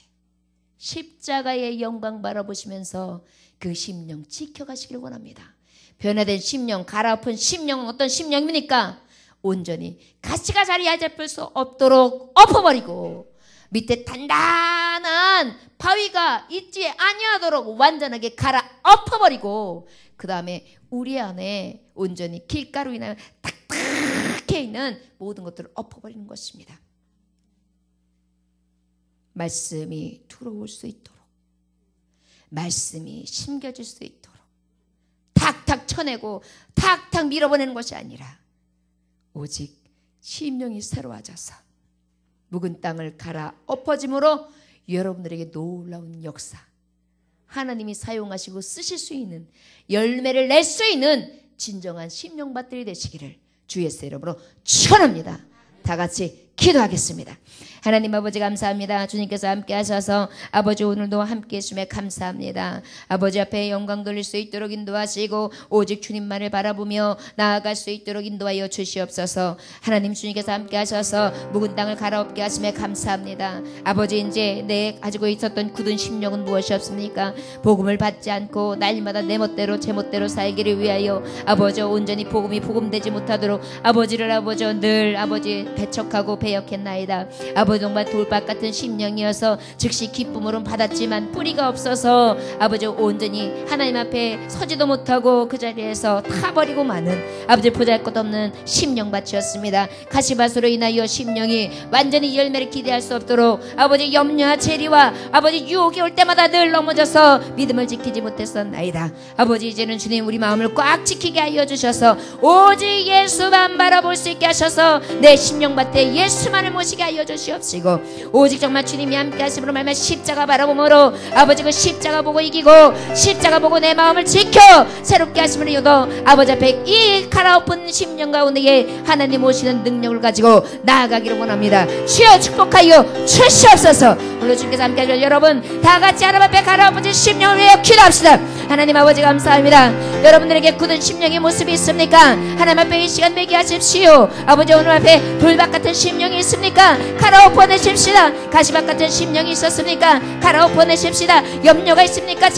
십자가의 영광 바라보시면서 그 심령 지켜가시길 원합니다. 변화된 심령, 갈아엎은 심령은 어떤 심령입니까? 온전히 가시가 자리에 잡힐 수 없도록 엎어버리고 밑에 단단한 바위가 있지 아니하도록 완전하게 갈아엎어버리고 그 다음에 우리 안에 온전히 길가루 인하여 탁탁해 있는 모든 것들을 엎어버리는 것입니다. 말씀이 들어올 수 있도록 말씀이 심겨질 수 있도록 탁탁 쳐내고 탁탁 밀어보내는 것이 아니라 오직 심령이 새로워져서 묵은 땅을 갈아엎어짐으로 여러분들에게 놀라운 역사 하나님이 사용하시고 쓰실 수 있는 열매를 낼 수 있는 진정한 심령밭들이 되시기를 주 예수의 이름으로 축원합니다. 다 같이 기도하겠습니다. 하나님 아버지 감사합니다. 주님께서 함께 하셔서 아버지 오늘도 함께 해주심에 감사합니다. 아버지 앞에 영광 돌릴 수 있도록 인도하시고 오직 주님만을 바라보며 나아갈 수 있도록 인도하여 주시옵소서. 하나님 주님께서 함께 하셔서 묵은 땅을 갈아엎게 하심에 감사합니다. 아버지 이제 내 가지고 있었던 굳은 심령은 무엇이 없습니까? 복음을 받지 않고 날마다 내 멋대로 제 멋대로 살기를 위하여 아버지 온전히 복음이 복음되지 못하도록 아버지를 아버지 늘 아버지 배척하고 배역했나이다. 아버지 정말 돌밭 같은 심령이어서 즉시 기쁨으로 받았지만 뿌리가 없어서 아버지 온전히 하나님 앞에 서지도 못하고 그 자리에서 타버리고 마는 아버지 보잘것없는 심령밭이었습니다. 가시밭으로 인하여 심령이 완전히 열매를 기대할 수 없도록 아버지 염려와 재리와 아버지 유혹이 올 때마다 늘 넘어져서 믿음을 지키지 못했었나이다. 아버지 이제는 주님 우리 마음을 꽉 지키게 하여 주셔서 오직 예수만 바라볼 수 있게 하셔서 내 심령밭에 예수만을 모시게 하여 주시옵소서. 오직 정말 주님이 함께 하심으로 말면 십자가 바라보므로 아버지 그 십자가 보고 이기고 십자가 보고 내 마음을 지켜 새롭게 하심으로 이어도 아버지 앞에 이 갈아엎은 심령 가운데에 하나님 오시는 능력을 가지고 나아가기를 원합니다. 주여 축복하여 주시옵소서. 오늘 주님께서 함께 하셔서 여러분 다같이 하나님 앞에 갈아엎은 심령을 위하여 기도합시다. 하나님 아버지 감사합니다. 여러분들에게 굳은 심령의 모습이 있습니까? 하나님 앞에 이 시간 되게 하십시오. 아버지 오늘 앞에 돌밭 같은 심령이 있습니까? 갈아엎어내십시다. 가시밭 같은 심령이 있었습니까? 갈아엎어내십시다. 염려가 있습니까?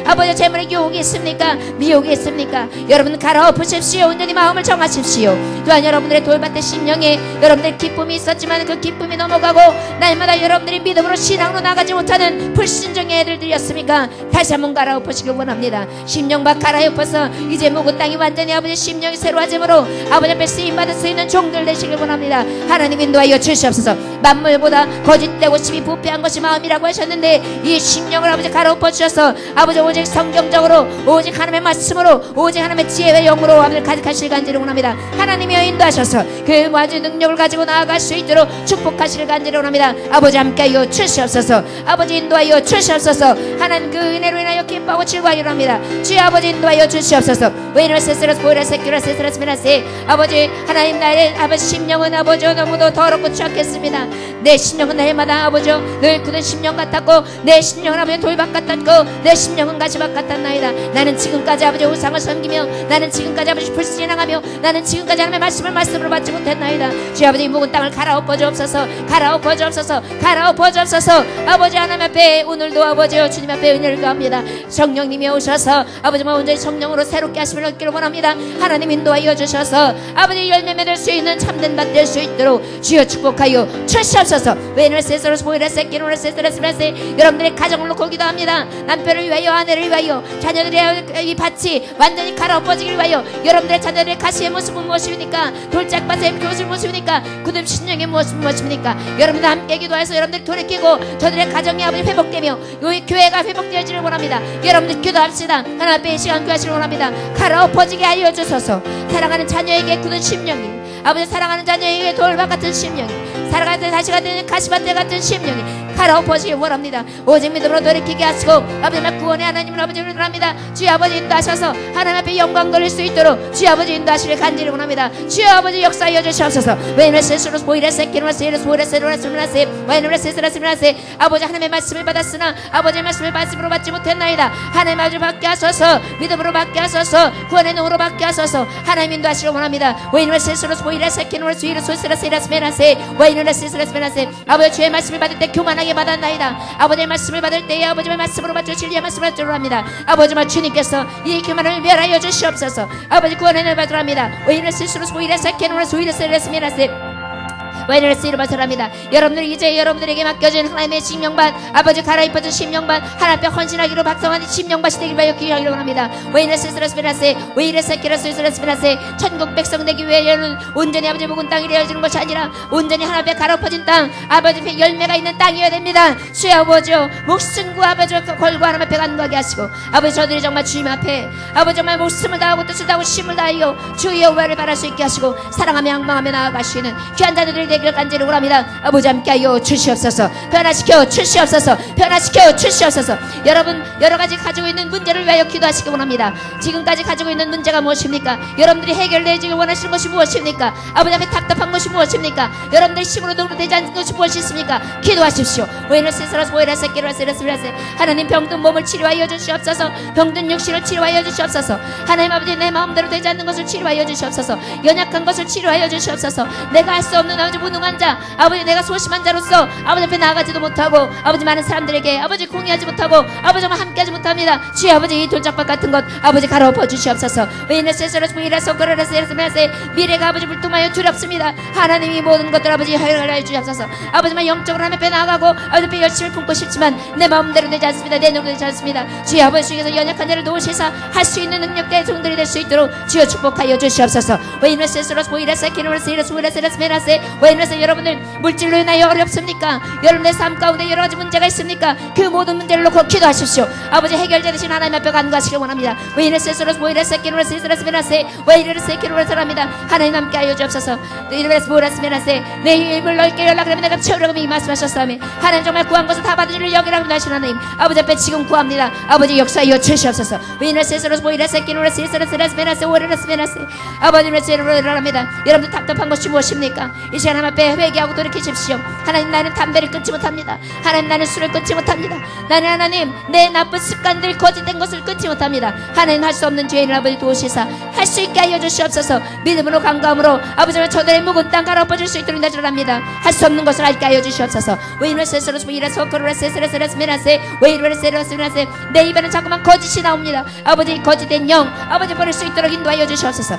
아버지 재물의 유혹이 있습니까? 미혹이 있습니까? 여러분 갈아엎으십시오. 온전히 마음을 정하십시오. 또한 여러분들의 돌밭의 심령에 여러분들의 기쁨이 있었지만 그 기쁨이 넘어가고 날마다 여러분들이 믿음으로 신앙으로 나가지 못하는 불신정의 애들이었습니까? 다시 한번 갈아엎으시길 원합니다. 심령밭 갈아엎어서 이제 묵은 땅이 완전히 아버지 심령이 새로워짐으로 아버지 앞에 쓰임받을 수 있는 종들 되시길 원합니다. 하나님 인도하여 주시옵소서. 만물보다 거짓되고 심히 부패한 것이 마음이라고 하셨는데 이 심령을 아버지 갈아엎어 주셔서 아버지 오직 성경적으로 오직 하나님의 말씀으로 오직 하나님의 지혜와 영으로 아버지 가득하실 간지를 원합니다. 하나님이여 인도하셔서 그 완전 능력을 가지고 나아갈 수 있도록 축복하시길 간지를 원합니다. 아버지 함께하여 주시옵소서. 아버지 인도하여 주시옵소서. 하나님 그 은혜로 인하여 기뻐하고 즐거워하기를 합니다. 주여 아버지 인도하여 주시옵소서. 왜냐면 세스라스 보이라 세큐라 세스라스 미나세 아버지 하나님 나의 아버지 심령은 아버지 너무도 더럽고 취약했습니다. 내 심령은 날마다 아버지 늘 굳은 심령 같았고 내 심령은 아버지 돌밭 같았고 내 심령은 가시밭 같았나이다. 나는 지금까지 아버지 우상을 섬기며 나는 지금까지 아버지 불신앙하며 나는 지금까지 하나님의 말씀으로 받지 못했나이다. 주여 아버지 묵은 땅을 갈아엎어 주옵소서. 갈아엎어 주옵소서. 갈아엎어 주옵소서. 아버지 하나님 앞에 오늘도 아버지 주님 앞에 은혜를 구합니다. 성령님이 오셔서 아버지 온전히 성령으로 새롭게 하심을 얻기를 원합니다. 하나님 인도하여 주셔서 아버지 열매 맺을 수 있는 참된 밭 될 수 있도록 주여 축복하여 주시옵소서. 왜냐면 세서로스 보이라 세끼노라 세스라스 라세 여러분들의 가정을 놓고 기도합니다. 남편을 위하여 아내를 위하여 자녀들의 이 밭이 완전히 갈아엎어지길 위하여 여러분들의 자녀들의 가시의 모습은 무엇입니까? 돌짝밭의 모습은 무엇입니까? 굳은 신령의 모습은 무엇입니까? 여러분들 함께 기도해서 여러분들이 돌이키고 저들의 가정이 아버지 회복되며 이 교회가 회복되어지를 원합니다. 여러분들 기도합시다. 하나님 앞에 이 시간 구하시를 원합니다. 갈아엎어지게 하여 주소서. 사랑하는 자녀에게 굳은 심령이 아버지 사랑하는 자녀에게 돌밭 같은 심령이 살아가는 다시가 되는 가시밭대 같은 심령이 갈아엎어지길 원합니다. 오직 믿음으로 돌이키게 하시고 아버지 구원의 하나님을 아버지를 원합니다. 주여 아버지 인도하셔서 하나님 앞에 영광 돌릴 수 있도록 주여 아버지 인도하시길 간절히 원합니다. 주여 아버지 역사하여 주시옵소서. 왜냐면 세스로스 보이라 세키노라 세르스 보이라 세로라 스미라세 왜냐면 세스라 스미라세 아버지 하나님의 말씀을 받았으나 아버지의 말씀을 말씀으로 받지 못했나이다. 하나님 아버지 받게 하소서. 믿음으로 받게 하소서. 구원의 능으로 받게 하소서. 하나님 인도하시길 원합니다. 왜냐면 세스로스 보이라 세키노라 수이라 소스라 세라 스미라세 왜냐면 세스라 스미라세 아버지 주의 말씀을 받을 때 교만하게 받았나이다. 아버지의 말씀을 받을 때에 아버지의 말씀으로 받쳐 진리의 말씀을 받으러 합니다. 아버지만 주님께서 이 교만을 멸하여 주시옵소서. 아버지 구원의 늘 받으러 합니다. 왜냐면 세스로스 보이라 세키노라 수이라 세라 스미라세 왜냐면 이름하더랍니다. 여러분들 이제 여러분들에게 맡겨진 하나님의 심령밭 아버지 갈아입혀진 심령밭 하나님 앞에 헌신하기로 박성한 심령밭이 되길 바여 기하기로 합니다. 왜냐면 세스라스미라세 왜이래 세키라스미라세 천국 백성 되기 위해서는 온전히 아버지 묵은 땅이 되어지는 것이 아니라 온전히 하나님 앞에 갈아엎어진 땅 아버지 앞에 열매가 있는 땅이어야 됩니다. 주여 아버지요 목숨과 아버지 걸고 하나님 앞에 간구하게 하시고 아버지 저들이 정말 주님 앞에 아버지 정말 목숨을 다하고 뜻을 다하고 힘을 다하여 주의 여호와를 바랄 수 있게 하시고 사랑하며仰망하며 나아가시는 귀한 자들이 되게 변화되기를 간절히 원합니다. 아버지 함께하여 주시옵소서. 변화시켜 주시옵소서. 변화시켜 주시옵소서. 여러분 여러가지 가지고 있는 문제를 위하여 기도하시기 원합니다. 지금까지 가지고 있는 문제가 무엇입니까? 여러분들이 해결되기를 원하시는 것이 무엇입니까? 아버지 앞에 답답한 것이 무엇입니까? 여러분들의 힘으로 노력되지 않는 것이 무엇이 있습니까? 기도하십시오. 하나님 병든 몸을 치료하여 주시옵소서. 병든 육신을 치료하여 주시옵소서. 하나님 아버지 내 마음대로 되지 않는 것을 치료하여 주시옵소서. 연약한 것을 치료하여 주시옵소서. 내가 할 수 없는 아버지 무능한 자, 아버지 내가 소심한 자로서 아버지 앞에 나아가지도 못하고 아버지 많은 사람들에게 아버지 공유하지 못하고 아버지 정말 함께하지 못합니다. 주의 아버지 이 돌짝밭 같은 것 아버지 가로엎어 주시옵소서. 미래가 아버지 불통하여 두렵습니다. 하나님이 모든 것들 아버지 허락하여 주시옵소서. 아버지만 영적으로 하나님 앞에 나아가고 아버지 앞에 열심히 품고 싶지만 내 마음대로 되지 않습니다. 내 눈으로 되지 않습니다. 주의 아버지 중에서 연약한 자를 도우시사 할 수 있는 능력된 종들이 될 수 있도록 주여 축복하여 주시옵소서. 여러분들 물질로 인하여 어렵습니까? 여러분의 삶 가운데 여러 가지 문제가 있습니까? 그 모든 문제를 놓고 기도하십시오. 아버지 해결자 되신 하나님 앞에 간구하시길 원합니다. 하나님 함께 하여 주옵소서. 내 입을 넓게 열라 내가 채우려고 이 말씀하셨사오며 하나님 정말 구한 것을 다 받으시려 여기라고 하신 하나님 아버지 앞에 지금 구합니다. 아버지 역사하여 주시옵소서. 아버지의 죄로 일어납니다. 여러분들 답답한 것이 무엇입니까? 이 시간 하나님 앞에 회개하고 돌이키십시오. 하나님 나는 담배를 끊지 못합니다. 하나님 나는 술을 끊지 못합니다. 나는 하나님 내 나쁜 습관들 거짓된 것을 끊지 못합니다. 하나님 할 수 없는 죄인을 아버지 도우시사 할 수 있게 하여 주시옵소서. 믿음으로 간구함으로 아버지와 저들의 묵은 땅 갈아엎어줄 수 있도록 인도하랍니다. 할 수 없는 것을 알게 하여 주시옵소서. 내 입에는 자꾸만 거짓이 나옵니다. 아버지 거짓된 영 아버지 버릴 수 있도록 인도하여 주시옵소서.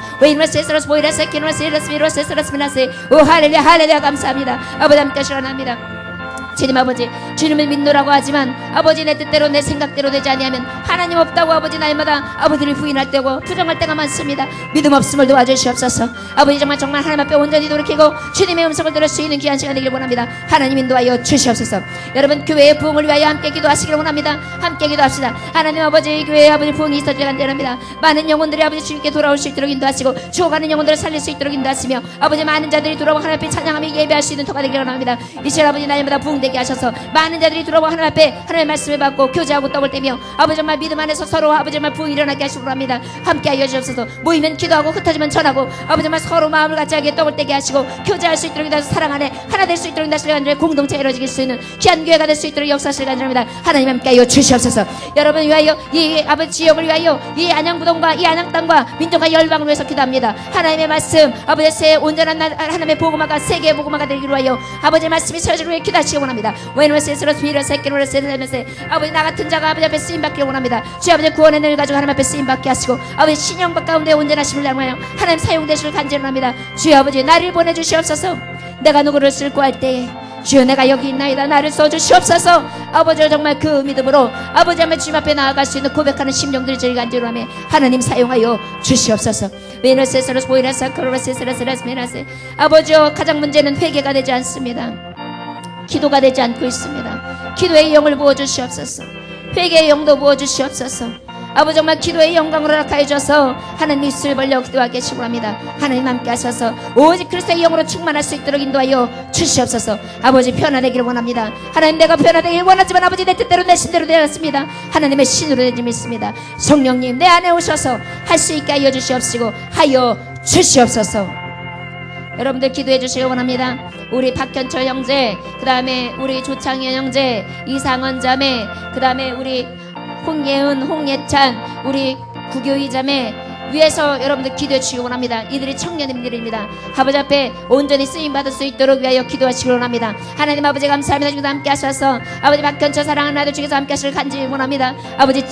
오 할렐루야 할렐루야 감사합니다. 아버지 함께 하시라합니다. 주님 아버지 주님을 믿노라고 하지만 아버지 내 뜻대로 내 생각대로 되지 아니하면 하나님 없다고 아버지 날마다 아버지를 부인할 때고 투정할 때가 많습니다. 믿음 없음을 도와주시옵소서. 아버지 정말 하나님 앞에 온전히 돌이키고 주님의 음성을 들을 수 있는 귀한 시간 되길 원합니다. 하나님 인도하여 주시옵소서. 여러분 교회의 부흥을 위하여 함께 기도하시기를 원합니다. 함께 기도합시다. 하나님 아버지 교회의 아버지 부흥이 있어지길 간절합니다. 많은 영혼들이 아버지 주님께 돌아올 수 있도록 인도하시고 죽어가는 영혼들을 살릴 수 있도록 인도하시며 아버지 많은 자들이 돌아와 하나님 앞에 찬양하며 예배할 수 있는 터가 되길 원합니다. 이 시간 아버지 날마다 부흥되게 하셔서 많은 자들이 들어와 하나님 앞에 하나님의 말씀을 받고 교제하고 떡을 떼며 아버지 정말 믿음 안에서 서로 아버지 정말 부흥이 일어나게 하시고 합니다. 함께 하여 주옵소서. 모이면 기도하고 흩어지면 전하고 아버지 정말 서로 마음을 같이 하게 떡을 떼게 하시고 교제할 수 있도록 인도하셔서 사랑 안에 하나 될 수 있도록 인도하시려 간절히 공동체가 이루어질 수 있는 귀한 교회가 될 수 있도록 역사하시길 간절합니다. 하나님 함께 하여 주시옵소서. 여러분 위하여 이 아버지 지역을 위하여 이 안양부동과 이 안양 땅과 민족과 열방을 위해서 기도합니다. 하나님의 말씀 아버지 새 온전한 하나님의 복음화가 세계의 복음화가 되기를 위하여 아버지의 말씀이 서지를 위해 기도하시기 원합니다. 아버지 나 같은 자가 아버지 앞에 쓰임받기를 원합니다. 주 아버지 구원의 늘 가지고 하나님 앞에 쓰임받게 하시고 아버지 신령박 가운데 온전하심을 향하여 하나님 사용되시길 간절합니다. 주 아버지 나를 보내주시옵소서. 내가 누구를 쓸고 할 때에 주여 내가 여기 있나이다 나를 써주시옵소서. 아버지 정말 그 믿음으로 아버지 앞에 주님 앞에 나아갈 수 있는 고백하는 심령들이 저희 간절함에 하나님 사용하여 주시옵소서. 아버지여 가장 문제는 회개가 되지 않습니다. 기도가 되지 않고 있습니다. 기도의 영을 부어주시옵소서. 회개의 영도 부어주시옵소서. 아버지 정말 기도의 영광으로 허락하여 주셔서 하나님 입술 벌려 기도하게 하시고 합니다. 하나님 함께 하셔서 오직 그리스도의 영으로 충만할 수 있도록 인도하여 주시옵소서. 아버지 변화되기를 원합니다. 하나님 내가 변화되기를 원하지만 아버지 내 뜻대로 내 신대로 되었습니다. 하나님의 신으로 되지 믿습니다. 성령님 내 안에 오셔서 할 수 있게 하여 주시옵시고 하여 주시옵소서. 여러분들 기도해 주시기 원합니다. 우리 박현철 형제, 그 다음에 우리 조창현 형제, 이상원 자매, 그 다음에 우리 홍예은, 홍예찬, 우리 구교희 자매 위해서 여러분들 기도해 주시기 원합니다. 이들이 청년님들입니다. 아버지 앞에 온전히 쓰임받을 수 있도록 위하여 기도하시기 원합니다. 하나님 아버지 감사합니다. 주님도 함께 하셔서 아버지 박현철 사랑하는 아들 중에서 함께 하시길 간절히 원합니다. 아버지